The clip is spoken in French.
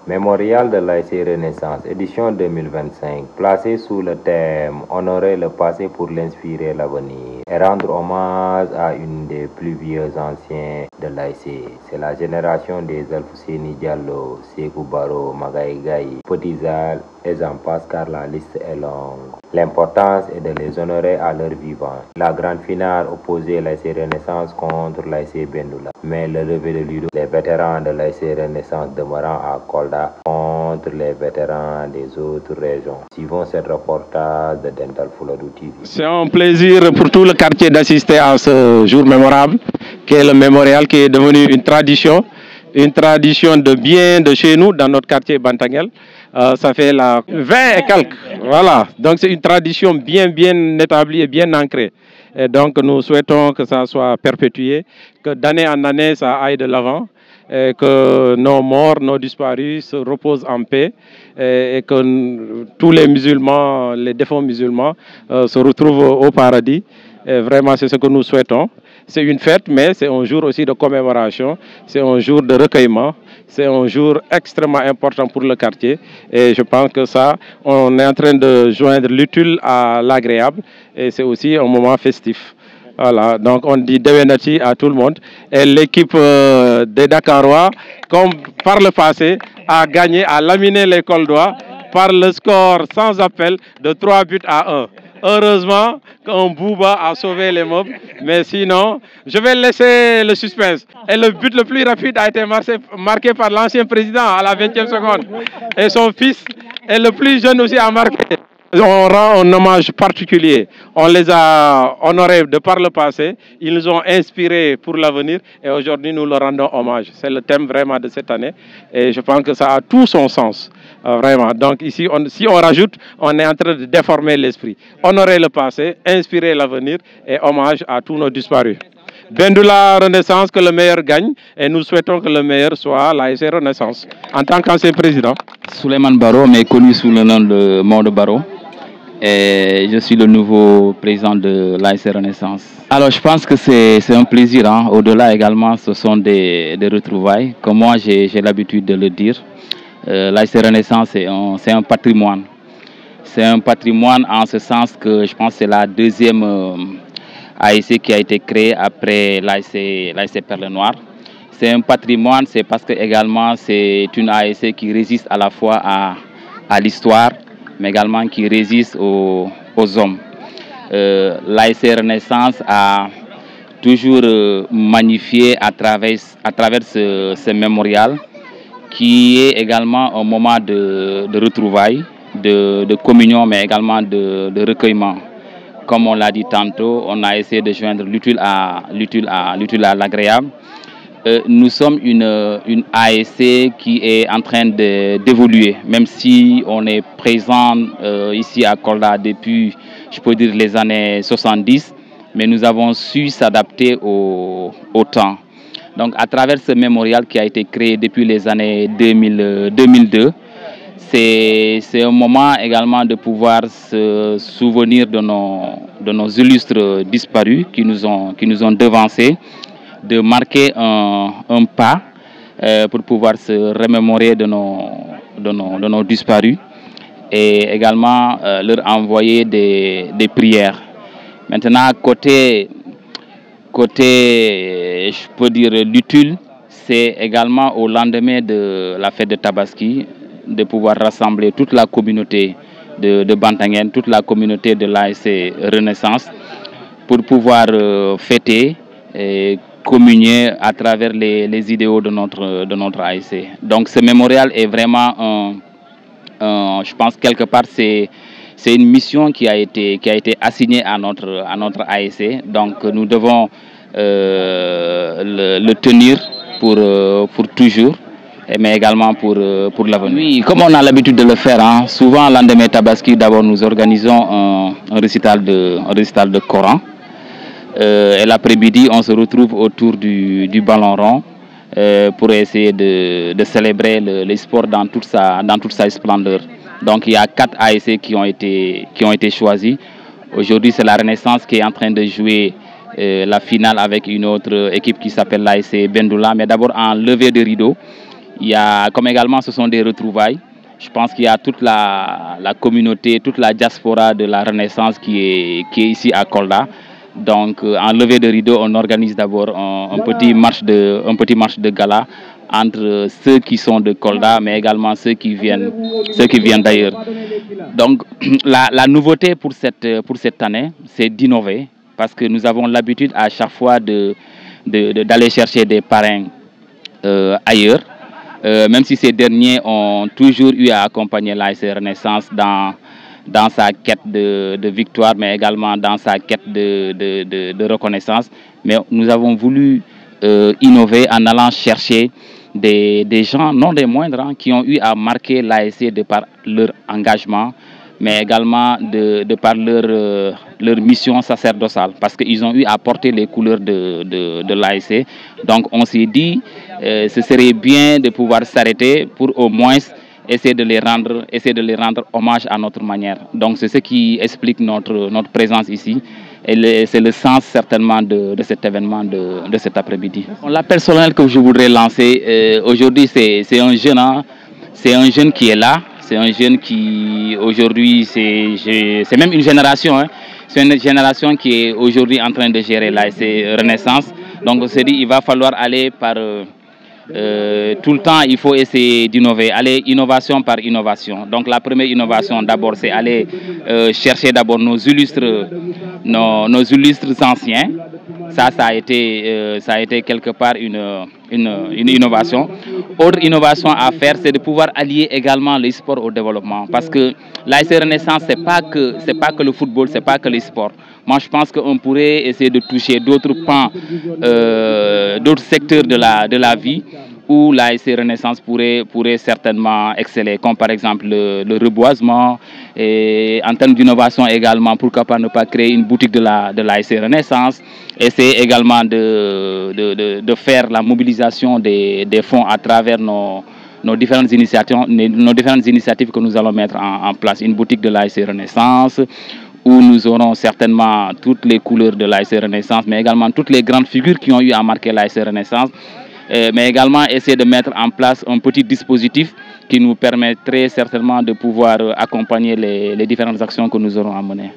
Mémorial de l'ASC Renaissance, édition 2025, placé sous le thème Honorer le passé pour l'inspirer l'avenir et rendre hommage à une des plus vieux anciens de l'ASC. C'est la génération des Alfousseni Diallo, Sékou Baro, Magaye Gaye, Petit Zal et j'en passe car la liste est longue. L'importance est de les honorer à leur vivant. La grande finale opposait l'ASC Renaissance contre l'ASC Bendoula. Mais le lever de Ludo, les vétérans de l'ASC Renaissance demeurant à Kolda contre les vétérans des autres régions. Suivons ce reportage de Dental Fouladou TV. C'est un plaisir pour tout le quartier d'assister à ce jour mémorable, qui est le mémorial, qui est devenu une tradition de chez nous, dans notre quartier Bantangel. Ça fait la 20 et quelques. Voilà. Donc c'est une tradition bien établie et bien ancrée. Et donc nous souhaitons que ça soit perpétué, que d'année en année ça aille de l'avant, et que nos morts, nos disparus se reposent en paix et que tous les musulmans, les défunts musulmans se retrouvent au paradis. Et vraiment c'est ce que nous souhaitons. C'est une fête, mais c'est un jour aussi de commémoration, c'est un jour de recueillement, c'est un jour extrêmement important pour le quartier. Et je pense que ça, on est en train de joindre l'utile à l'agréable et c'est aussi un moment festif. Voilà, donc on dit Dewenati à tout le monde. Et l'équipe des Dakarois, comme par le passé, a gagné, a laminé les Coldois par le score sans appel de 3-1. Heureusement qu'un Bouba a sauvé les mobs, mais sinon, je vais laisser le suspense. Et le but le plus rapide a été marqué par l'ancien président à la 20e seconde. Et son fils, et le plus jeune aussi, a marqué. On rend un hommage particulier. On les a honorés de par le passé. Ils nous ont inspirés pour l'avenir. Et aujourd'hui, nous leur rendons hommage. C'est le thème vraiment de cette année. Et je pense que ça a tout son sens. Vraiment. Donc ici, si on rajoute, on est en train de déformer l'esprit. Honorer le passé, inspirer l'avenir et hommage à tous nos disparus. Bendoula Renaissance, que le meilleur gagne. Et nous souhaitons que le meilleur soit l'ASC Renaissance. En tant qu'ancien président. Souleymane Baro, mais connu sous le nom de Maud Baro. Et je suis le nouveau président de l'ASC Renaissance. Alors je pense que c'est un plaisir. Hein. Au-delà également, ce sont des retrouvailles. Comme moi, j'ai l'habitude de le dire. L'ASC Renaissance, c'est un patrimoine. C'est un patrimoine en ce sens que je pense que c'est la deuxième ASC qui a été créée après l'ASC Perle Noire. C'est un patrimoine, c'est parce que également c'est une ASC qui résiste à la fois à l'histoire, mais également qui résiste aux hommes. L'ASC Renaissance a toujours magnifié à travers ce mémorial, qui est également un moment de retrouvailles, de communion, mais également de recueillement. Comme on l'a dit tantôt, on a essayé de joindre l'utile à l'agréable. Nous sommes une ASC qui est en train d'évoluer, même si on est présent ici à Kolda depuis, je peux dire, les années 70, mais nous avons su s'adapter au temps. Donc à travers ce mémorial qui a été créé depuis les années 2002, c'est un moment également de pouvoir se souvenir de nos illustres disparus qui nous ont devancés, de marquer un pas pour pouvoir se remémorer de nos disparus et également leur envoyer des prières. Maintenant, côté, je peux dire, l'utile, c'est également au lendemain de la fête de Tabaski de pouvoir rassembler toute la communauté de Bantangel, toute la communauté de l'ASC Renaissance pour pouvoir fêter et communier à travers les idéaux de notre ASC. Donc ce mémorial est vraiment, je pense quelque part, c'est une mission qui a été assignée à notre ASC. Donc nous devons le tenir pour toujours, mais également pour l'avenir. Oui, comme on a l'habitude de le faire, hein, souvent lendemain Tabaski, d'abord nous organisons un récital de Coran. Et l'après-midi, on se retrouve autour du ballon rond pour essayer de célébrer le sport dans toute sa splendeur. Donc il y a 4 ASC qui ont été choisis. Aujourd'hui, c'est la Renaissance qui est en train de jouer la finale avec une autre équipe qui s'appelle l'ASC Bendoula. Mais d'abord, en levée de rideau, comme également ce sont des retrouvailles. Je pense qu'il y a toute la communauté, toute la diaspora de la Renaissance qui est ici à Kolda. Donc, en levée de rideau, on organise d'abord un petit marche de gala entre ceux qui sont de Kolda, mais également ceux qui viennent d'ailleurs. Donc, la nouveauté pour cette année, c'est d'innover, parce que nous avons l'habitude à chaque fois d'aller chercher des parrains ailleurs. Même si ces derniers ont toujours eu à accompagner l'ASC Renaissance dans sa quête de victoire, mais également dans sa quête de reconnaissance. Mais nous avons voulu innover en allant chercher des gens, non des moindres, hein, qui ont eu à marquer l'ASC de par leur engagement, mais également de par leur mission sacerdotale, parce qu'ils ont eu à porter les couleurs de l'ASC. Donc on s'est dit, ce serait bien de pouvoir s'arrêter pour au moins essayer de les rendre hommage à notre manière. Donc c'est ce qui explique notre présence ici. Et c'est le sens certainement de cet événement de cet après-midi. L'appel solennel que je voudrais lancer aujourd'hui, c'est un jeune, hein, c'est un jeune qui est là. C'est un jeune qui, aujourd'hui, c'est même une génération. Hein. C'est une génération qui est aujourd'hui en train de gérer l'ASC Renaissance. Donc on s'est dit, il va falloir aller par... tout le temps, il faut essayer d'innover, aller innovation par innovation. Donc la première innovation, d'abord, c'est aller chercher d'abord nos illustres anciens. Ça a été quelque part une innovation. Autre innovation à faire, c'est de pouvoir allier également le sport au développement. Parce que l'ASC Renaissance, c'est pas que le football, c'est pas que le sport. Moi, je pense qu'on pourrait essayer de toucher d'autres pans, d'autres secteurs de la vie où l'ASC Renaissance pourrait certainement exceller, comme par exemple le reboisement, et en termes d'innovation également, pourquoi pas ne pas créer une boutique de l'ASC Renaissance, essayer également de faire la mobilisation des fonds à travers nos différentes initiatives que nous allons mettre en place, une boutique de l'ASC Renaissance, où nous aurons certainement toutes les couleurs de l'ASC Renaissance, mais également toutes les grandes figures qui ont eu à marquer l'ASC Renaissance, mais également essayer de mettre en place un petit dispositif qui nous permettrait certainement de pouvoir accompagner les différentes actions que nous aurons à mener.